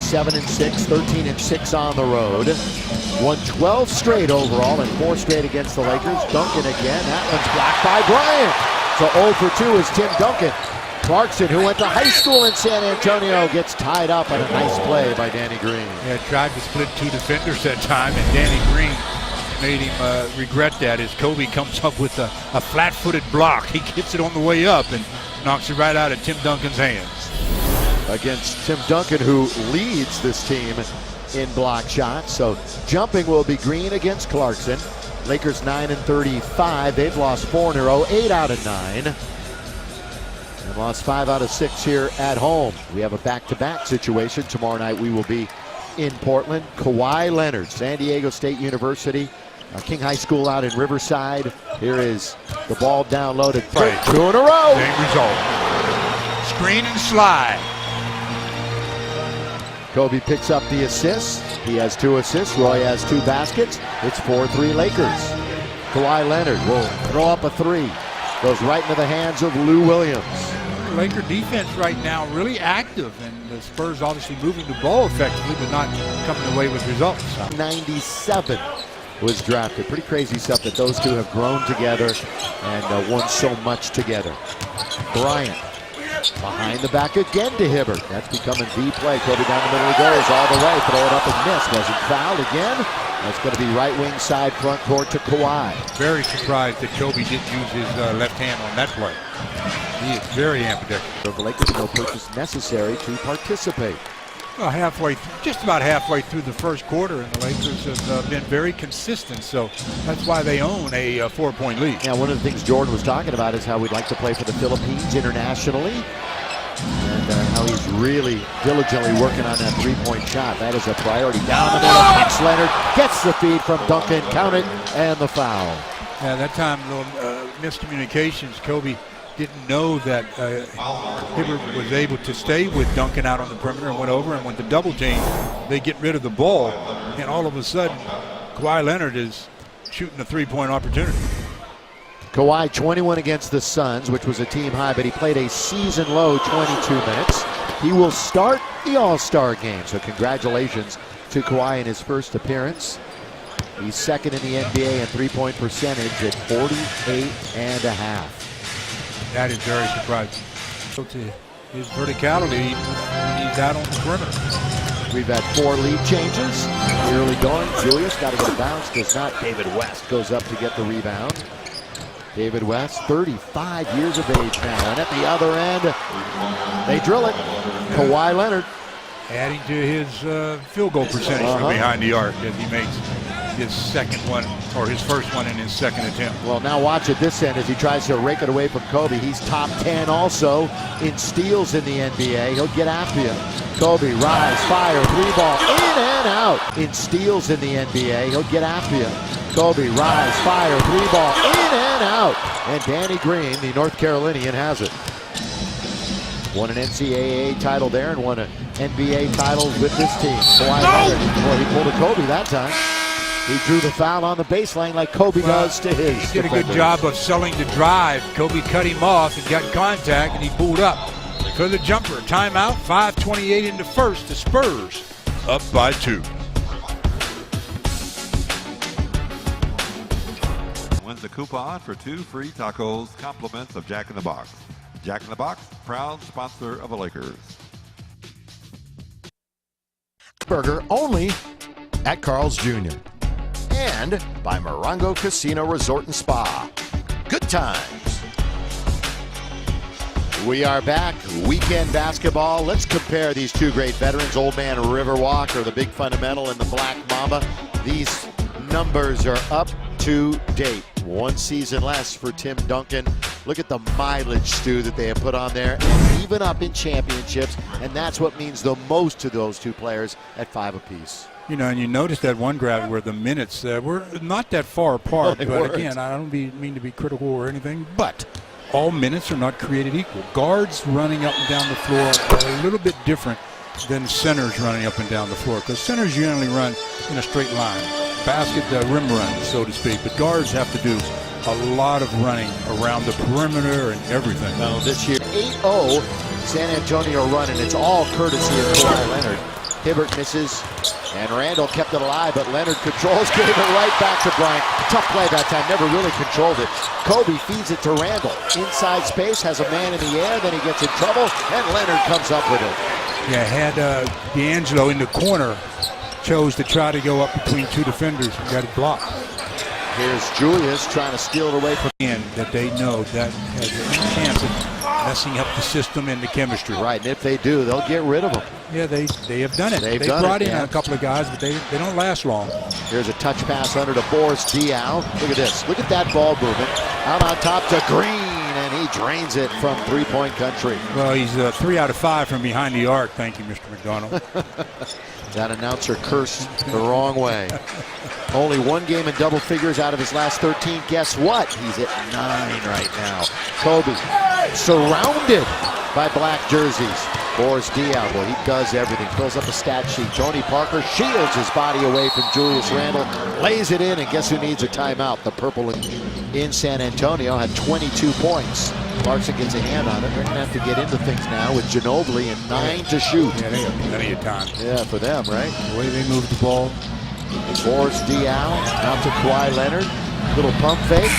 7-6, 13-6 on the road. Won 12 straight overall and 4 straight against the Lakers. Duncan again, that one's blocked by Bryant. So 0 for 2 is Tim Duncan. Clarkson, who went to high school in San Antonio, gets tied up on a nice play by Danny Green. Yeah, tried to split 2 defenders that time, and Danny Green made him regret that as Kobe comes up with a flat-footed block. He gets it on the way up and knocks it right out of Tim Duncan's hands. Against Tim Duncan, who leads this team in block shots. So jumping will be Green against Clarkson. Lakers 9-35. They've lost 4 in a row, 8 out of 9. And lost 5 out of 6 here at home. We have a back-to-back situation. Tomorrow night we will be in Portland. Kawhi Leonard, San Diego State University, King High School out in Riverside. Here is the ball downloaded. 2 in a row. Same result. Screen and slide. Kobe picks up the assist. He has 2 assists. Roy has 2 baskets. It's 4-3 Lakers. Kawhi Leonard will throw up a 3. Goes right into the hands of Lou Williams. Laker defense right now really active, and the Spurs obviously moving the ball effectively, but not coming away with results. 97 was drafted. Pretty crazy stuff that those two have grown together and won so much together. Bryant behind the back again to Hibbert. That's becoming the play. Kobe down the middle, he goes all the way. Throw it up and miss. Wasn't fouled again. That's going to be right wing side front court to Kawhi. Very surprised that Kobe didn't use his left hand on that play. He is very ambidextrous. So the Lakers no purchase necessary to participate. Well, just about halfway through the first quarter, and the Lakers have been very consistent, so that's why they own a 4-point lead. Yeah, one of the things Jordan was talking about is how we'd like to play for the Philippines internationally, and how he's really diligently working on that 3-point shot. That is a priority. Down the middle, Max Leonard gets the feed from Duncan, count it, and the foul. Yeah, that time, little miscommunications. Kobe didn't know that Hibbert was able to stay with Duncan out on the perimeter and went over, and with the double team, they get rid of the ball, and all of a sudden, Kawhi Leonard is shooting a 3-point opportunity. Kawhi 21 against the Suns, which was a team high, but he played a season low 22 minutes. He will start the All-Star game, so congratulations to Kawhi in his first appearance. He's second in the NBA in 3-point percentage at 48.5. That is very surprising. To his verticality when he's out on the perimeter. We've had 4 lead changes. Early going. Julius got to get a bounce. Does not. David West goes up to get the rebound. David West, 35 years of age now. And at the other end, they drill it. Kawhi Leonard. Adding to his field goal percentage from behind the arc as he makes his second one, or his first one in his second attempt. Well, now watch at this end as he tries to rake it away from Kobe. He's top 10 also in steals in the NBA. He'll get after you. Kobe, rise, fire, 3-ball, in and out. In steals in the NBA, he'll get after you. Kobe, rise, fire, 3-ball, in and out. And Danny Green, the North Carolinian, has it. Won an NCAA title there and won an NBA title with this team. Kawhi Leonard, boy, he pulled a Kobe that time. He drew the foul on the baseline like Kobe does to his. He did a good job of selling the drive. Kobe cut him off and got contact, and he pulled up for the jumper. Timeout, 5:28 into first. The Spurs up by 2. Wins a coupon for 2 free tacos, compliments of Jack in the Box. Jack in the Box, proud sponsor of the Lakers. Burger only at Carl's Jr. And by Morongo Casino Resort and Spa. Good times. We are back. Weekend basketball. Let's compare these 2 great veterans, Old Man Riverwalk or the Big Fundamental and the Black Mamba. These numbers are up to date. 1 season less for Tim Duncan. Look at the mileage, Stu, that they have put on there. Even up in championships, and that's what means the most to those 2 players at 5 apiece. You know, and you notice that one graph where the minutes were not that far apart. No, but again, I don't mean to be critical or anything, but all minutes are not created equal. Guards running up and down the floor are a little bit different than centers running up and down the floor, because centers generally run in a straight line, basket rim run, so to speak, but guards have to do a lot of running around the perimeter and everything. Now this year, 8-0 San Antonio run, and it's all courtesy of Kawhi Leonard. Hibbert misses, and Randall kept it alive, but Leonard controls, gave it right back to Bryant. Tough play that time, never really controlled it. Kobe feeds it to Randall. Inside space, has a man in the air, then he gets in trouble, and Leonard comes up with it. Yeah, had D'Angelo in the corner, chose to try to go up between two defenders and got it blocked. Here's Julius trying to steal it away from And that they know that has a chance of messing up the system and the chemistry. right, and if they do, they'll get rid of him. Yeah, they have done it. They've They done brought it, in yeah. a couple of guys, but they don't last long. Here's a touch pass under to Boris Diaw. Look at this. Look at that ball movement. Out on top to Green, and he drains it from three-point country. Well, he's 3 out of 5 from behind the arc. Thank you, Mr. McDonald. That announcer cursed the wrong way. Only one game in double figures out of his last 13. Guess what? He's at 9 right now. Kobe surrounded by black jerseys. Boris Diaw, well, he does everything. Fills up a stat sheet. Tony Parker shields his body away from Julius Randle. Lays it in, and guess who needs a timeout? The purple in San Antonio had 22 points. Clarkson gets a hand on it. They're going to have to get into things now with Ginobili and 9 to shoot. Yeah, they have plenty of time. Yeah, for them, right? The way they move the ball. Boris Diaw out to Kawhi Leonard. Little pump fake,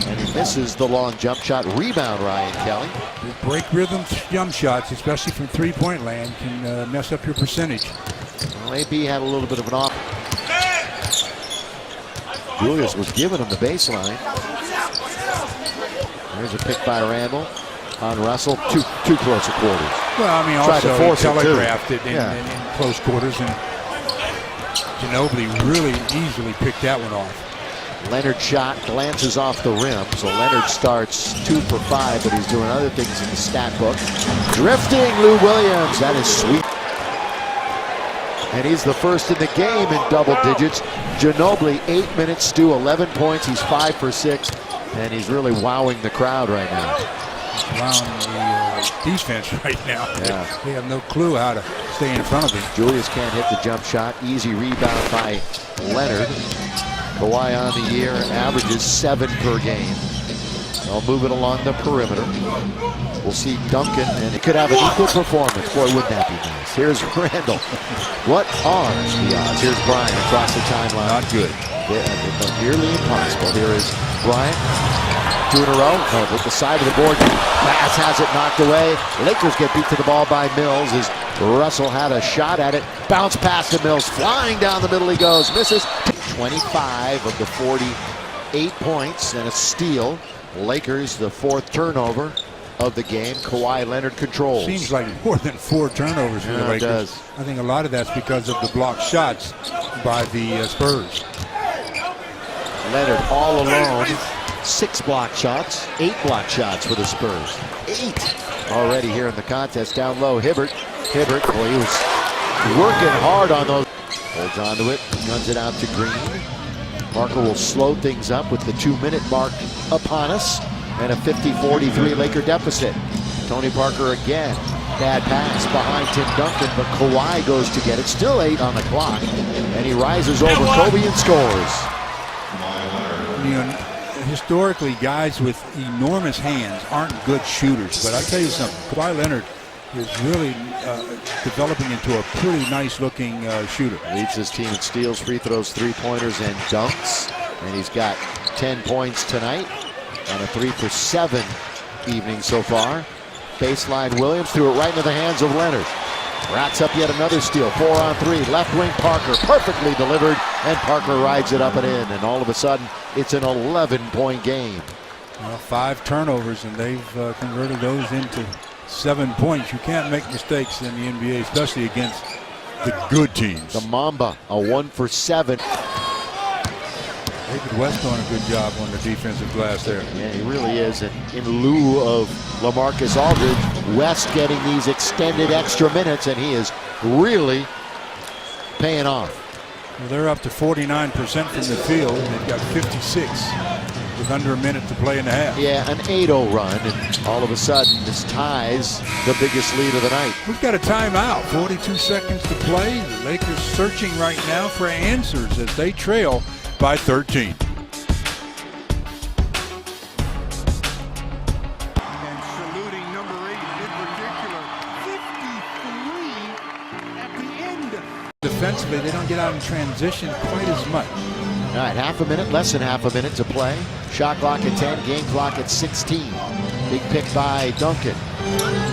and he misses the long jump shot. Rebound, Ryan Kelly. The break rhythm jump shots, especially from three-point land, can mess up your percentage. Well, AB had a little bit of an off. Julius was giving him the baseline. There's a pick by Randall on Russell. Too close to quarters. Well, I mean, Tried to also force he it, too. telegraphed it in, Yeah. in close quarters, and Ginobili really easily picked that one off. Leonard shot glances off the rim, so Leonard starts 2 for 5, but he's doing other things in the stat book. Drifting Lou Williams, that is sweet. And he's the first in the game in double digits. Ginobili, 8 minutes, Stu, 11 points. He's 5 for 6, and he's really wowing the crowd right now. Wowing the defense right now. Yeah. They have no clue how to stay in front of him. Julius can't hit the jump shot. Easy rebound by Leonard. Kawhi on the year averages 7 per game. They'll move it along the perimeter. We'll see Duncan, and it could have an equal performance. Boy, wouldn't that be nice. Here's Randall. What are the odds? Here's Bryant across the timeline. Not good. Yeah, nearly impossible. Here is Bryant. 2 in a row. No, with the side of the board. Bass has it knocked away. Lakers get beat to the ball by Mills as Russell had a shot at it. Bounce pass to Mills. Flying down the middle he goes. Misses. 25 of the 48 points and a steal. Lakers, the 4th turnover of the game. Kawhi Leonard controls. Seems like more than 4 turnovers for the Lakers. It does. I think a lot of that's because of the blocked shots by the Spurs. Leonard all alone. 6 block shots, 8 block shots for the Spurs. 8 already here in the contest. Down low, Hibbert. Boy, he was working hard on those. Holds on to it, runs it out to Green. Parker will slow things up with the 2-minute mark upon us and a 50-43 Laker deficit. Tony Parker again. Bad pass behind Tim Duncan, but Kawhi goes to get it. Still 8 on the clock, and he rises over Kobe and scores. You know, historically, guys with enormous hands aren't good shooters, but I tell you something, Kawhi Leonard is really developing into a pretty nice-looking shooter. Leads his team in steals, free throws, 3-pointers, and dunks. And he's got 10 points tonight and a 3 for 7 evening so far. Baseline Williams threw it right into the hands of Leonard. Rats up yet another steal. 4 on 3. Left wing Parker perfectly delivered, and Parker rides it up and in. And all of a sudden, it's an 11-point game. Well, 5 turnovers, and they've converted those into 7 points. You can't make mistakes in the NBA, especially against the good teams. The Mamba, a 1 for 7. David West doing a good job on the defensive glass there. Yeah, he really is. And in lieu of LaMarcus Aldridge, West getting these extended extra minutes, and he is really paying off. Well, they're up to 49% from the field. They've got 56 with under a minute to play in the half. Yeah, an 8-0 run, and all of a sudden this ties the biggest lead of the night. We've got a timeout. 42 seconds to play. The Lakers searching right now for answers as they trail by 13. And saluting number 8 in particular. 53 at the end defensively, they don't get out in transition quite as much. All right, less than half a minute to play. Shot clock at 10, game clock at 16. Big pick by Duncan.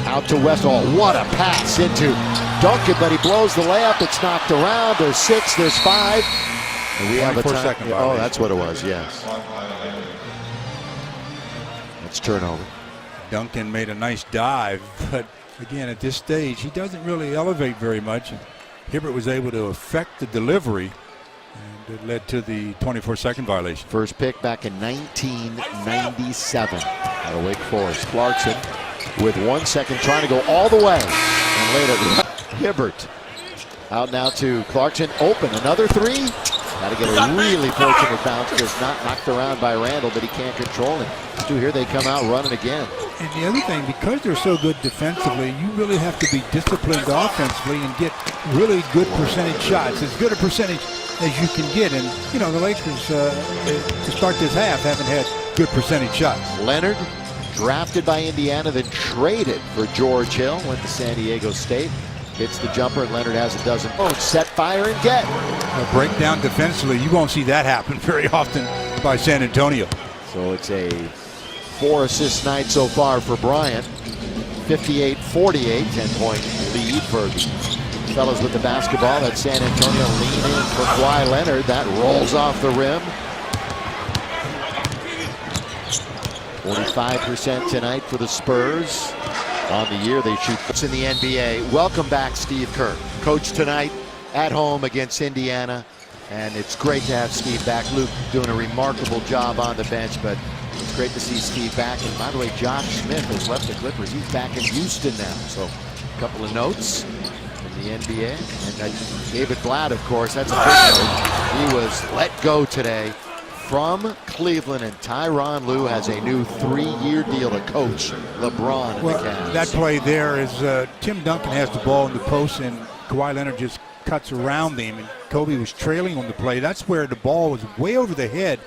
Out to Westall. What a pass into Duncan, but he blows the layup. It's knocked around. There's 6, there's 5. And we have a time. Oh, that's what it was, yes. That's turnover. Duncan made a nice dive, but again, at this stage, he doesn't really elevate very much. Hibbert was able to affect the delivery, and it led to the 24-second violation. First pick back in 1997 out of Wake Forest. Clarkson with 1 second trying to go all the way. And later, Hibbert out now to Clarkson. Open, another 3. Got to get a really fortunate bounce. Just not knocked around by Randall, but he can't control it. Stu, here they come out running again. And the other thing, because they're so good defensively, you really have to be disciplined offensively and get really good percentage shots. As good a percentage as you can get. And, you know, the Lakers, to start this half, haven't had good percentage shots. Leonard, drafted by Indiana, then traded for George Hill, went to San Diego State. Hits the jumper, and Leonard has a dozen. Oh, set, fire, and get. A breakdown defensively, you won't see that happen very often by San Antonio. So it's a 4-assist night so far for Bryant. 58-48, 10-point lead for the fellas with the basketball. That's San Antonio. Lean in for Kawhi Leonard. That rolls off the rim. 45% tonight for the Spurs. On the year, they shoot in the NBA. Welcome back, Steve Kerr. Coach tonight at home against Indiana. And it's great to have Steve back. Luke doing a remarkable job on the bench, but it's great to see Steve back. And by the way, Josh Smith has left the Clippers. He's back in Houston now. So a couple of notes from the NBA. And David Blatt, of course, that's a big note. He was let go today from Cleveland, and Tyronn Lue has a new 3-year deal to coach LeBron and the Cavs. That play there is Tim Duncan has the ball in the post, and Kawhi Leonard just cuts around him, and Kobe was trailing on the play. That's where the ball was way over the head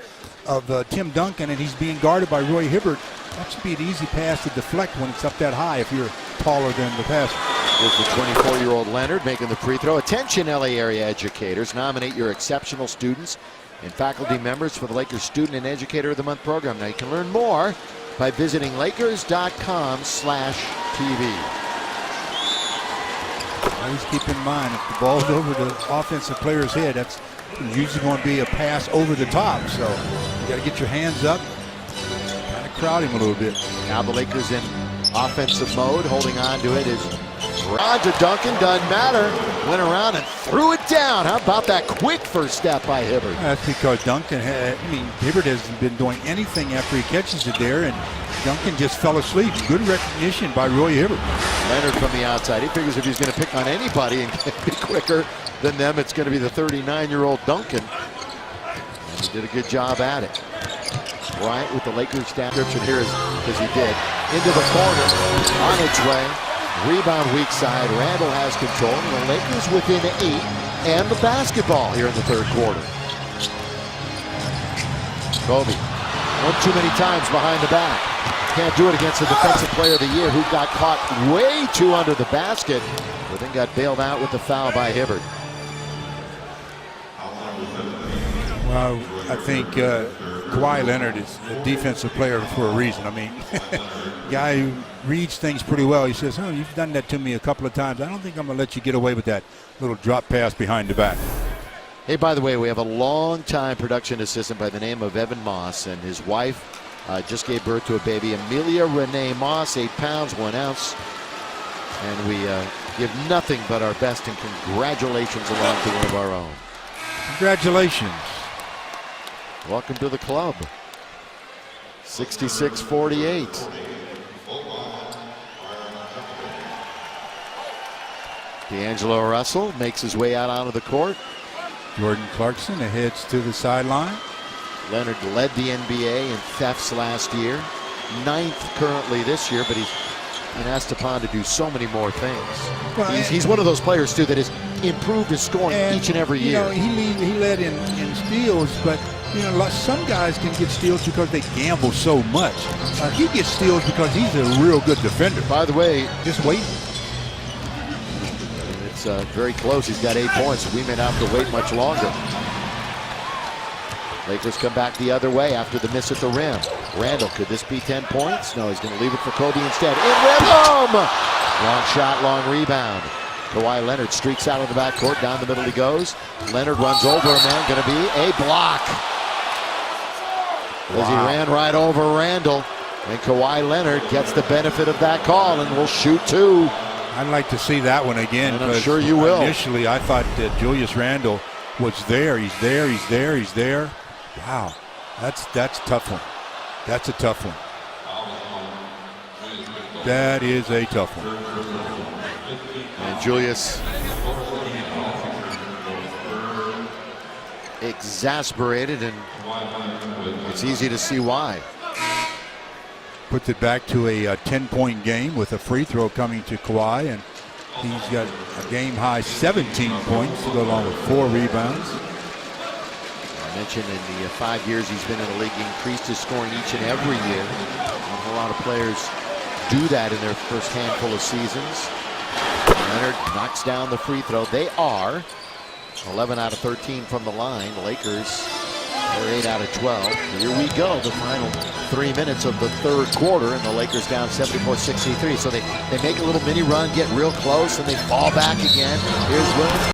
of Tim Duncan, and he's being guarded by Roy Hibbert. That should be an easy pass to deflect when it's up that high if you're taller than the passer. Here's the 24-year-old Leonard making the free throw. Attention, LA area educators. Nominate your exceptional students and faculty members for the Lakers Student and Educator of the Month program. Now you can learn more by visiting Lakers.com/TV. Always keep in mind, if the ball's over the offensive player's head, that's usually going to be a pass over the top. So you got to get your hands up, kind of crowd him a little bit. Now the Lakers in offensive mode, holding on to it is on to Duncan, doesn't matter. Went around and threw it down. How about that quick first step by Hibbert? That's because Duncan Hibbert hasn't been doing anything after he catches it there, and Duncan just fell asleep. Good recognition by Roy Hibbert. Leonard from the outside. He figures if he's going to pick on anybody and be quicker than them, it's going to be the 39-year-old Duncan. And he did a good job at it. Bryant with the Lakers down. Description here is because he did. Into the corner, on its way. Rebound weak side. Randall has control. And the Lakers within 8 and the basketball here in the third quarter. Kobe, one too many times behind the back. Can't do it against the defensive player of the year who got caught way too under the basket, but then got bailed out with the foul by Hibbert. Well, I think Kawhi Leonard is a defensive player for a reason. I mean, guy who reads things pretty well. He says, oh, you've done that to me a couple of times. I don't think I'm going to let you get away with that little drop pass behind the back. Hey, by the way, we have a long-time production assistant by the name of Evan Moss, and his wife just gave birth to a baby, Amelia Renee Moss, 8 pounds, 1 ounce. And we give nothing but our best and congratulations along to one of our own. Congratulations. Welcome to the club. 66-48. D'Angelo Russell makes his way out onto the court. Jordan Clarkson heads to the sideline. Leonard led the NBA in thefts last year. 9th currently this year, but he's been asked upon to do so many more things. Well, he's one of those players, too, that has improved his scoring each and every year. You know, he led in steals, but you know, some guys can get steals because they gamble so much. He gets steals because he's a real good defender. By the way, just wait. It's very close. He's got 8 points. We may not have to wait much longer. Lakers come back the other way after the miss at the rim. Randall, could this be 10 points? No, he's going to leave it for Kobe instead. In rhythm! Long shot, long rebound. Kawhi Leonard streaks out of the backcourt. Down the middle he goes. Leonard runs over a man. Going to be a block. As he ran right over Randall. And Kawhi Leonard gets the benefit of that call and will shoot 2. I'd like to see that one again. And I'm sure you will. Initially, I thought that Julius Randle was there. He's there. He's there. He's there. Wow, that's a tough one. That's a tough one. That is a tough one. And Julius exasperated, and it's easy to see why. Puts it back to a 10-point game with a free throw coming to Kawhi, and he's got a game-high 17 points to go along with 4 rebounds. I mentioned in the 5 years he's been in the league, he increased his scoring each and every year. A lot of players do that in their first handful of seasons. Leonard knocks down the free throw. They are 11 out of 13 from the line. The Lakers, they're 8 out of 12. Here we go, the final 3 minutes of the third quarter, and the Lakers down 74-63. So they make a little mini run, get real close, and they fall back again. Here's Williams.